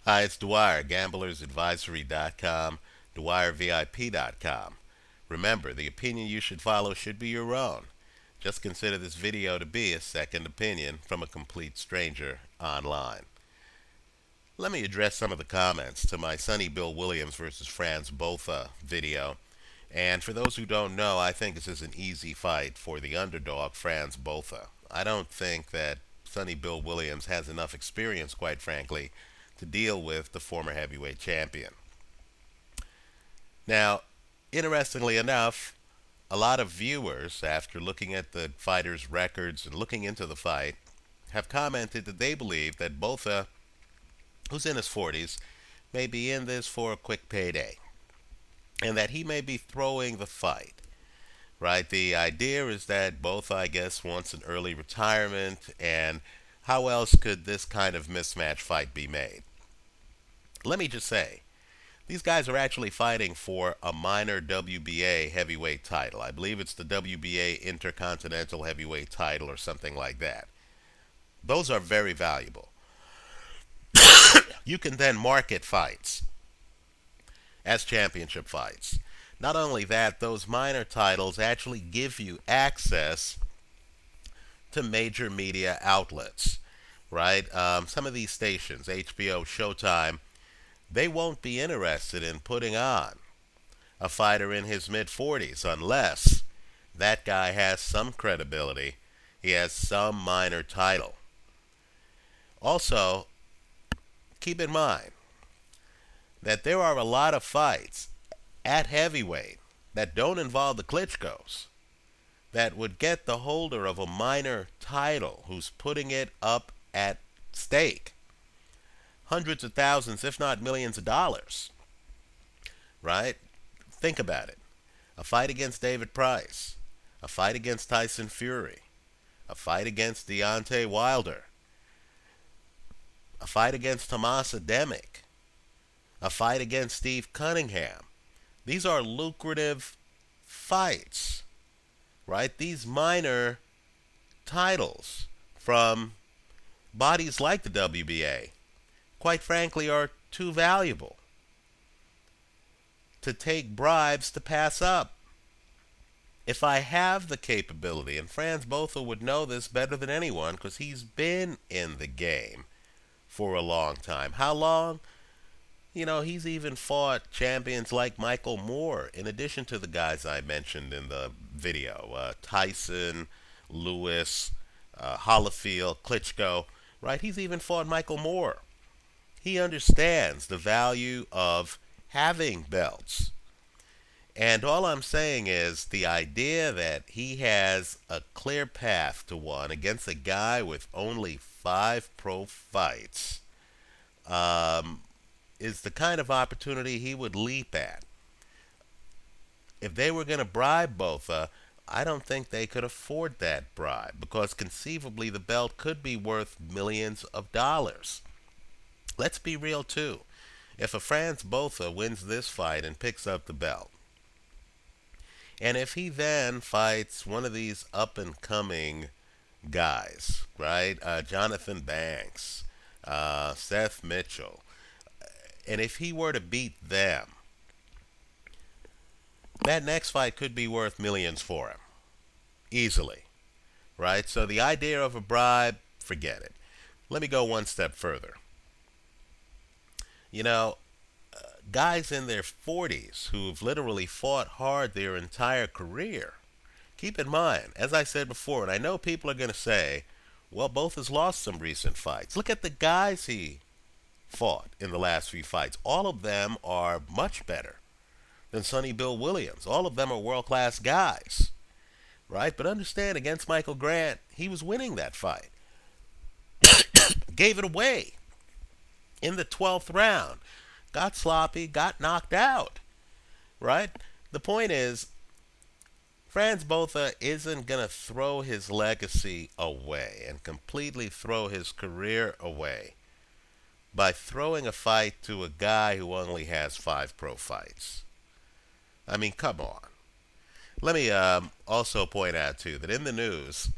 Hi, it's Dwyer, gamblersadvisory.com, DwyerVIP.com. Remember, the opinion you should follow should be your own. Just consider this video to be a second opinion from a complete stranger online. Let me address some of the comments to my Sonny Bill Williams versus Franz Botha video. And for those who don't know, I think this is an easy fight for the underdog, Franz Botha. I don't think that Sonny Bill Williams has enough experience, quite frankly, to deal with the former heavyweight champion. Now, interestingly enough, a lot of viewers, after looking at the fighter's records and looking into the fight, have commented that they believe that Botha, who's in his 40s, may be in this for a quick payday, and that he may be throwing the fight. Right? The idea is that Botha, I guess, wants an early retirement, and how else could this kind of mismatch fight be made? Let me just say, these guys are actually fighting for a minor WBA heavyweight title. I believe it's the WBA Intercontinental Heavyweight title or something like that. Those are very valuable. You can then market fights as championship fights. Not only that, those minor titles actually give you access to major media outlets, right? Some of these stations, HBO, Showtime, they won't be interested in putting on a fighter in his mid 40s unless that guy has some credibility, he has some minor title. Also, keep in mind that there are a lot of fights at heavyweight that don't involve the Klitschko's that would get the holder of a minor title who's putting it up at stake hundreds of thousands, if not millions of dollars. Right? Think about it. A fight against David Price, a fight against Tyson Fury, a fight against Deontay Wilder, a fight against Tomas Ademic, a fight against Steve Cunningham. These are lucrative fights, right? These minor titles from bodies like the WBA, quite frankly, are too valuable to take bribes to pass up. If I have the capability, and Franz Botha would know this better than anyone because he's been in the game for a long time. How long? You know, he's even fought champions like Michael Moore, in addition to the guys I mentioned in the video. Tyson, Lewis, Holyfield, Klitschko, right? He's even fought Michael Moore. He understands the value of having belts. And all I'm saying is the idea that he has a clear path to one against a guy with only 5 pro fights is the kind of opportunity he would leap at. If they were going to bribe Botha, I don't think they could afford that bribe because conceivably the belt could be worth millions of dollars. Let's be real too. If a Franz Botha wins this fight and picks up the belt, and if he then fights one of these up and coming guys, right? Jonathan Banks, Seth Mitchell, and if he were to beat them, that next fight could be worth millions for him. Easily. Right? So the idea of a bribe, forget it. Let me go one step further. You know, guys in their 40s who've literally fought hard their entire career. Keep in mind, as I said before, and I know people are going to say, well, Botha has lost some recent fights. Look at the guys he fought in the last few fights. All of them are much better than Sonny Bill Williams. All of them are world-class guys, right? But understand, against Michael Grant, he was winning that fight. Gave it away in the 12th round. Got sloppy, got knocked out, right? The point is, Franz Botha isn't going to throw his legacy away and completely throw his career away by throwing a fight to a guy who only has 5 pro fights. I mean, come on. Let me also point out, too, that in the news,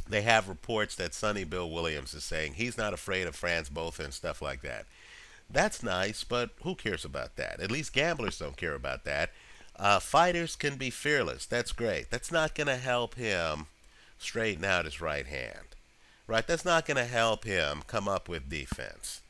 they have reports that Sonny Bill Williams is saying he's not afraid of Franz Botha and stuff like that. That's nice, but who cares about that? At least gamblers don't care about that. Fighters can be fearless. That's great. That's not going to help him straighten out his right hand. Right? That's not going to help him come up with defense.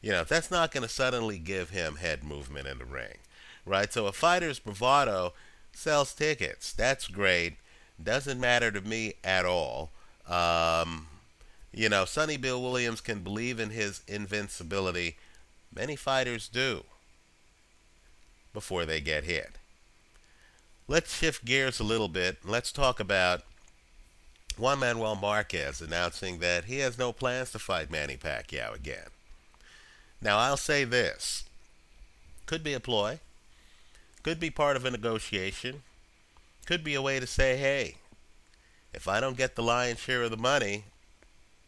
That's not going to suddenly give him head movement in the ring. Right? So a fighter's bravado sells tickets. That's great. Doesn't matter to me at all. Sonny Bill Williams can believe in his invincibility. Many fighters do before they get hit. Let's shift gears a little bit. Let's talk about Juan Manuel Marquez announcing that he has no plans to fight Manny Pacquiao again. Now, I'll say this. Could be a ploy. Could be part of a negotiation. Could be a way to say, hey, if I don't get the lion's share of the money,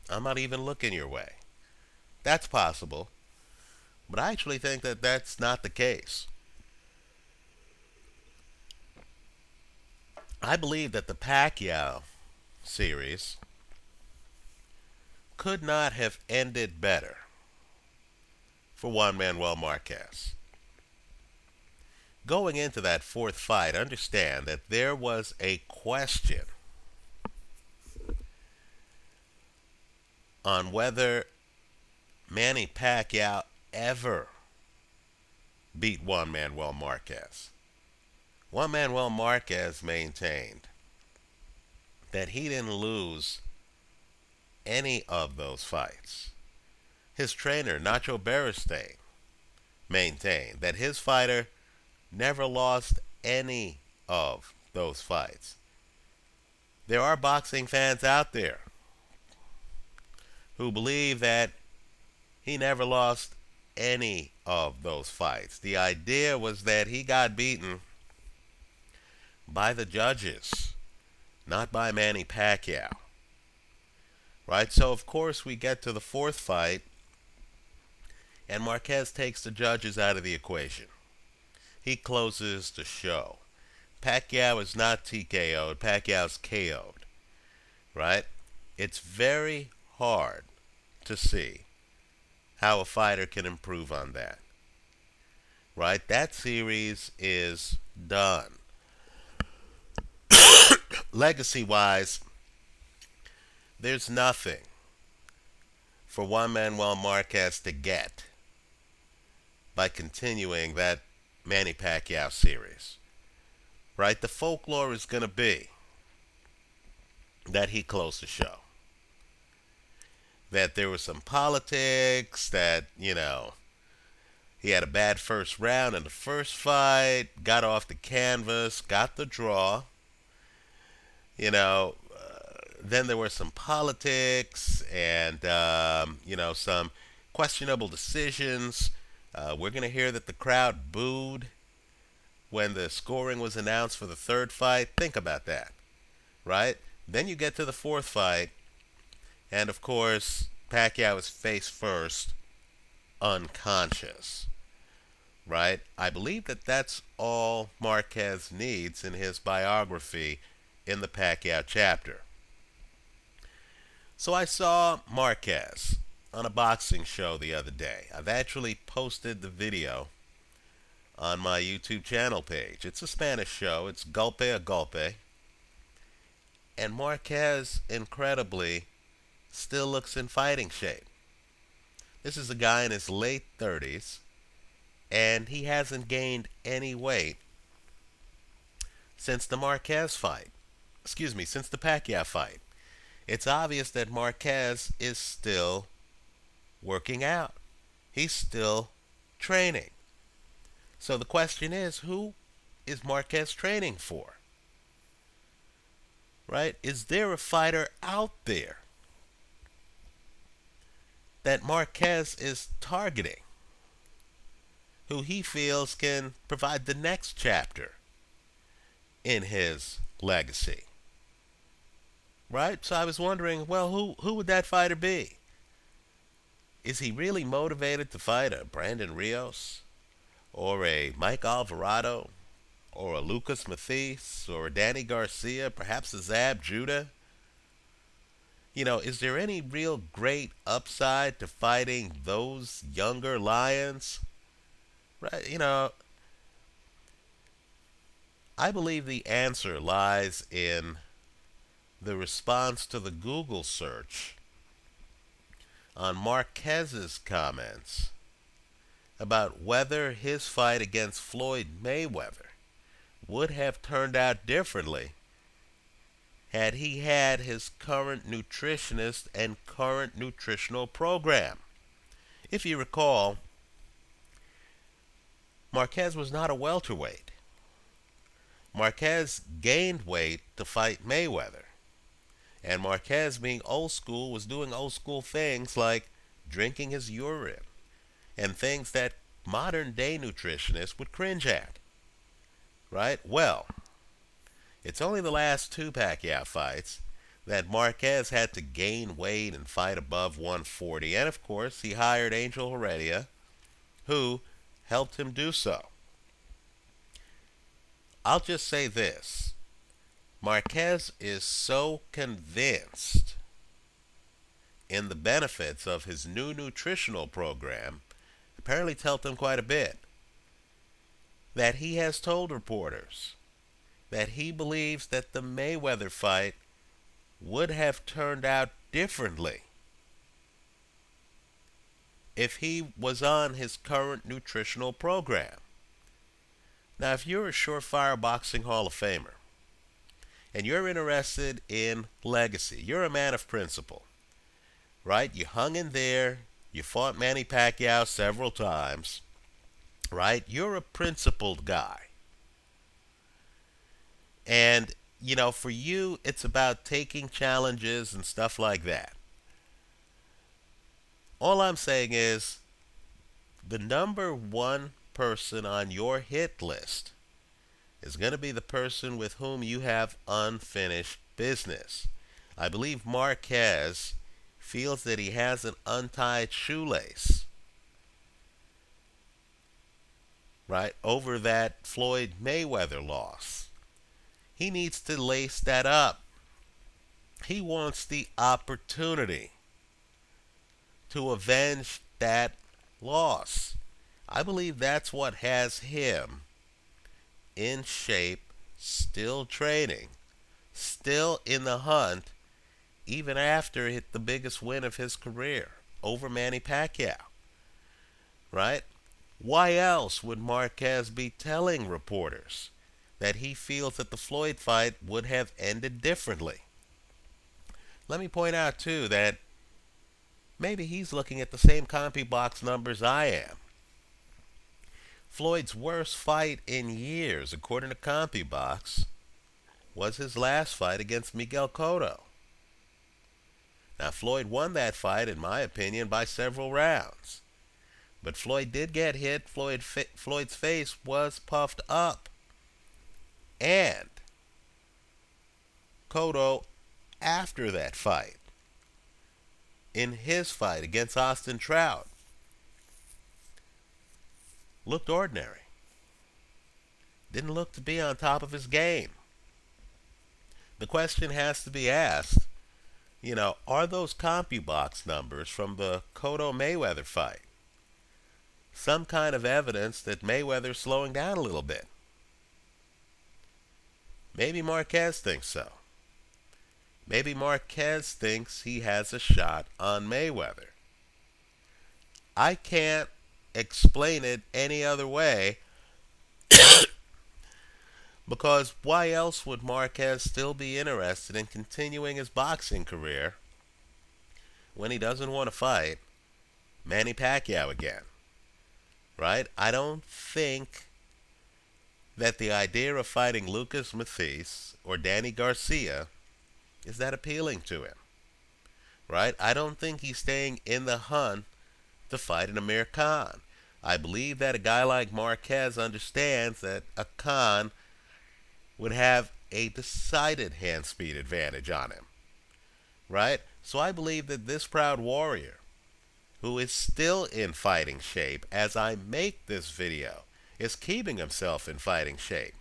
I'm not even looking your way. That's possible. But I actually think that that's not the case. I believe that the Pacquiao series could not have ended better for Juan Manuel Marquez. Going into that fourth fight, understand that there was a question on whether Manny Pacquiao ever beat Juan Manuel Marquez. Juan Manuel Marquez maintained that he didn't lose any of those fights. His trainer, Nacho Beristain, maintained that his fighter never lost any of those fights. There are boxing fans out there who believe that he never lost any of those fights. The idea was that he got beaten by the judges, not by Manny Pacquiao. Right? So, of course, we get to the fourth fight, and Marquez takes the judges out of the equation. He closes the show. Pacquiao is not TKO'd. Pacquiao's KO'd. Right? It's very hard to see how a fighter can improve on that. Right? That series is done. Legacy-wise, there's nothing for Juan Manuel Marquez to get by continuing that Manny Pacquiao series. Right? The folklore is going to be that he closed the show. That there was some politics, that, he had a bad first round in the first fight, got off the canvas, got the draw. Then there were some politics and, some questionable decisions. We're going to hear that the crowd booed when the scoring was announced for the third fight. Think about that, right? Then you get to the fourth fight, and of course, Pacquiao is face first, unconscious, right? I believe that that's all Marquez needs in his biography in the Pacquiao chapter. So I saw Marquez on a boxing show the other day. I've actually posted the video on my YouTube channel page. It's a Spanish show. It's Golpe a Golpe. And Marquez, incredibly, still looks in fighting shape. This is a guy in his late 30s, and he hasn't gained any weight since the Marquez fight. Since the Pacquiao fight. It's obvious that Marquez is still working out. He's still training. So the question is, who is Marquez training for? Right? Is there a fighter out there that Marquez is targeting who he feels can provide the next chapter in his legacy? Right? So I was wondering, well, who would that fighter be? Is he really motivated to fight a Brandon Rios? Or a Mike Alvarado? Or a Lucas Mathis? Or a Danny Garcia? Perhaps a Zab Judah? Is there any real great upside to fighting those younger lions? Right? I believe the answer lies in the response to the Google search on Marquez's comments about whether his fight against Floyd Mayweather would have turned out differently had he had his current nutritionist and current nutritional program. If you recall, Marquez was not a welterweight. Marquez gained weight to fight Mayweather. And Marquez, being old school, was doing old school things like drinking his urine and things that modern day nutritionists would cringe at. Right? Well, it's only the last two Pacquiao fights that Marquez had to gain weight and fight above 140. And of course, he hired Angel Heredia, who helped him do so. I'll just say this. Marquez is so convinced in the benefits of his new nutritional program, apparently helped him quite a bit, that he has told reporters that he believes that the Mayweather fight would have turned out differently if he was on his current nutritional program. Now, if you're a surefire boxing Hall of Famer, and you're interested in legacy, you're a man of principle, right? You hung in there, you fought Manny Pacquiao several times, right? You're a principled guy. And, for you, it's about taking challenges and stuff like that. All I'm saying is the number one person on your hit list is going to be the person with whom you have unfinished business. I believe Marquez feels that he has an untied shoelace, right, over that Floyd Mayweather loss. He needs to lace that up. He wants the opportunity to avenge that loss. I believe that's what has him in shape, still training, still in the hunt, even after it hit the biggest win of his career over Manny Pacquiao. Right? Why else would Marquez be telling reporters that he feels that the Floyd fight would have ended differently? Let me point out, too, that maybe he's looking at the same CompuBox numbers I am. Floyd's worst fight in years, according to CompuBox, was his last fight against Miguel Cotto. Now, Floyd won that fight, in my opinion, by several rounds. But Floyd did get hit. Floyd's face was puffed up. And Cotto, after that fight, in his fight against Austin Trout, looked ordinary. Didn't look to be on top of his game. The question has to be asked, are those CompuBox numbers from the Cotto-Mayweather fight some kind of evidence that Mayweather's slowing down a little bit? Maybe Marquez thinks so. Maybe Marquez thinks he has a shot on Mayweather. I can't explain it any other way because why else would Marquez still be interested in continuing his boxing career when he doesn't want to fight Manny Pacquiao again? Right? I don't think that the idea of fighting Lucas Mathis or Danny Garcia is that appealing to him. Right? I don't think he's staying in the hunt to fight an Amir Khan. I believe that a guy like Marquez understands that a Khan would have a decided hand speed advantage on him. Right? So I believe that this proud warrior, who is still in fighting shape as I make this video, is keeping himself in fighting shape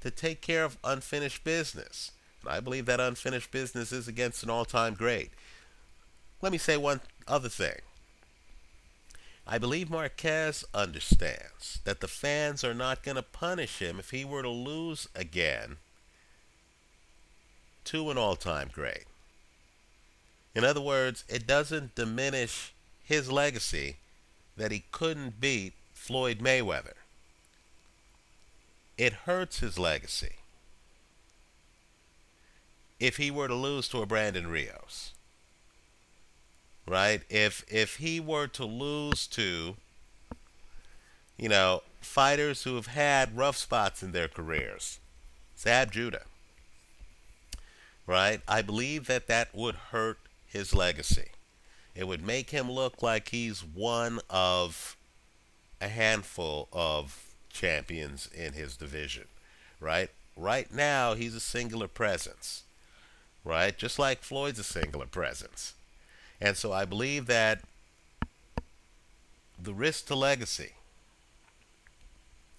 to take care of unfinished business. I believe that unfinished business is against an all-time great. Let me say one other thing. I believe Marquez understands that the fans are not going to punish him if he were to lose again to an all-time great. In other words, it doesn't diminish his legacy that he couldn't beat Floyd Mayweather. It hurts his legacy if he were to lose to a Brandon Rios. Right? If he were to lose to, fighters who have had rough spots in their careers, Zab Judah, right? I believe that that would hurt his legacy. It would make him look like he's one of a handful of champions in his division, right? Right now, he's a singular presence, right? Just like Floyd's a singular presence. And so I believe that the risk to legacy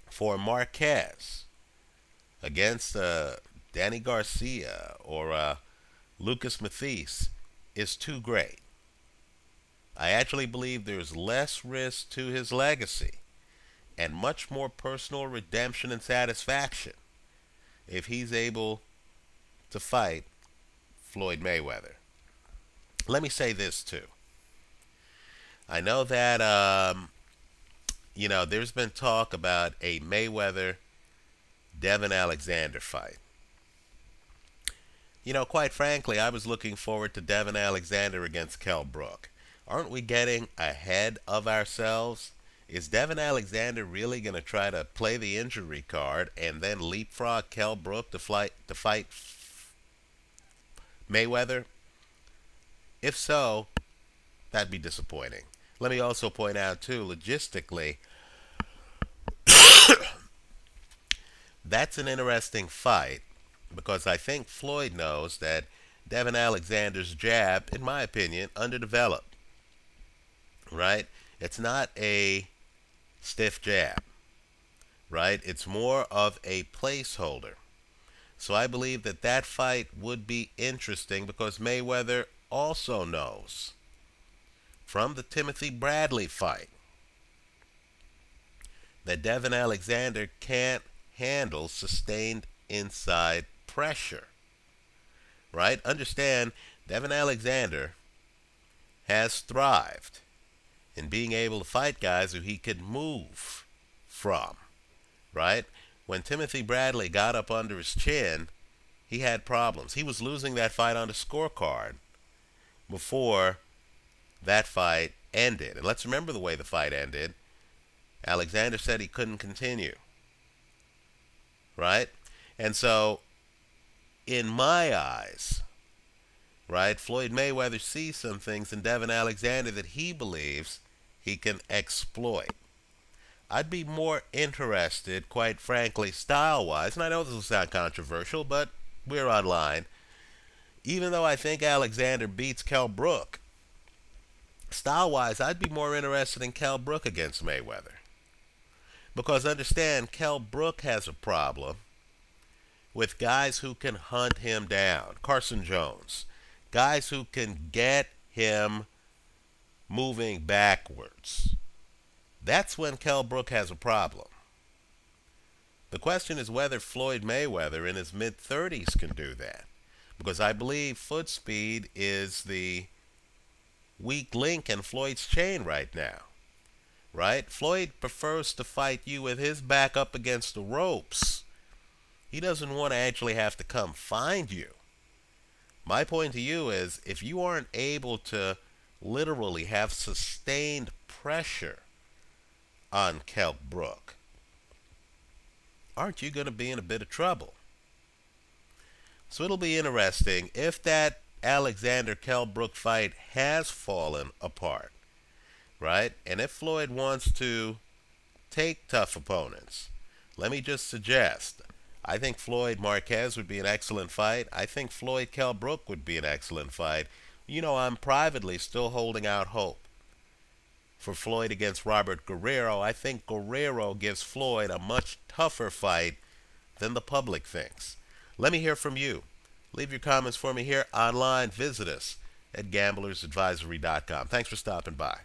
for Marquez against Danny Garcia or Lucas Mathis is too great. I actually believe there's less risk to his legacy and much more personal redemption and satisfaction if he's able to fight Floyd Mayweather. Let me say this too. I know that there's been talk about a Mayweather Devin Alexander fight. Quite frankly, I was looking forward to Devin Alexander against Kell Brook. Aren't we getting ahead of ourselves? Is Devin Alexander really going to try to play the injury card and then leapfrog Kell Brook to fight Mayweather? If so, that'd be disappointing. Let me also point out, too, logistically, that's an interesting fight because I think Floyd knows that Devin Alexander's jab, in my opinion, underdeveloped. Right? It's not a stiff jab. Right? It's more of a placeholder. So I believe that that fight would be interesting because Mayweather also knows from the Timothy Bradley fight that Devin Alexander can't handle sustained inside pressure. Right? Understand, Devin Alexander has thrived in being able to fight guys who he could move from. Right? When Timothy Bradley got up under his chin, he had problems. He was losing that fight on the scorecard before that fight ended. And let's remember the way the fight ended. Alexander said he couldn't continue. Right? And so, in my eyes, right, Floyd Mayweather sees some things in Devin Alexander that he believes he can exploit. I'd be more interested, quite frankly, style-wise, and I know this will sound controversial, but we're online. Even though I think Alexander beats Kell Brook, style-wise, I'd be more interested in Kell Brook against Mayweather. Because understand, Kell Brook has a problem with guys who can hunt him down. Carson Jones. Guys who can get him moving backwards. That's when Kell Brook has a problem. The question is whether Floyd Mayweather in his mid-30s can do that. Because I believe foot speed is the weak link in Floyd's chain right now. Right? Floyd prefers to fight you with his back up against the ropes. He doesn't want to actually have to come find you. My point to you is, if you aren't able to literally have sustained pressure on Kell Brook, aren't you going to be in a bit of trouble? So it'll be interesting if that Alexander-Kell Brook fight has fallen apart, right? And if Floyd wants to take tough opponents, let me just suggest, I think Floyd Marquez would be an excellent fight. I think Floyd Kell Brook would be an excellent fight. I'm privately still holding out hope for Floyd against Robert Guerrero. I think Guerrero gives Floyd a much tougher fight than the public thinks. Let me hear from you. Leave your comments for me here online. Visit us at gamblersadvisory.com. Thanks for stopping by.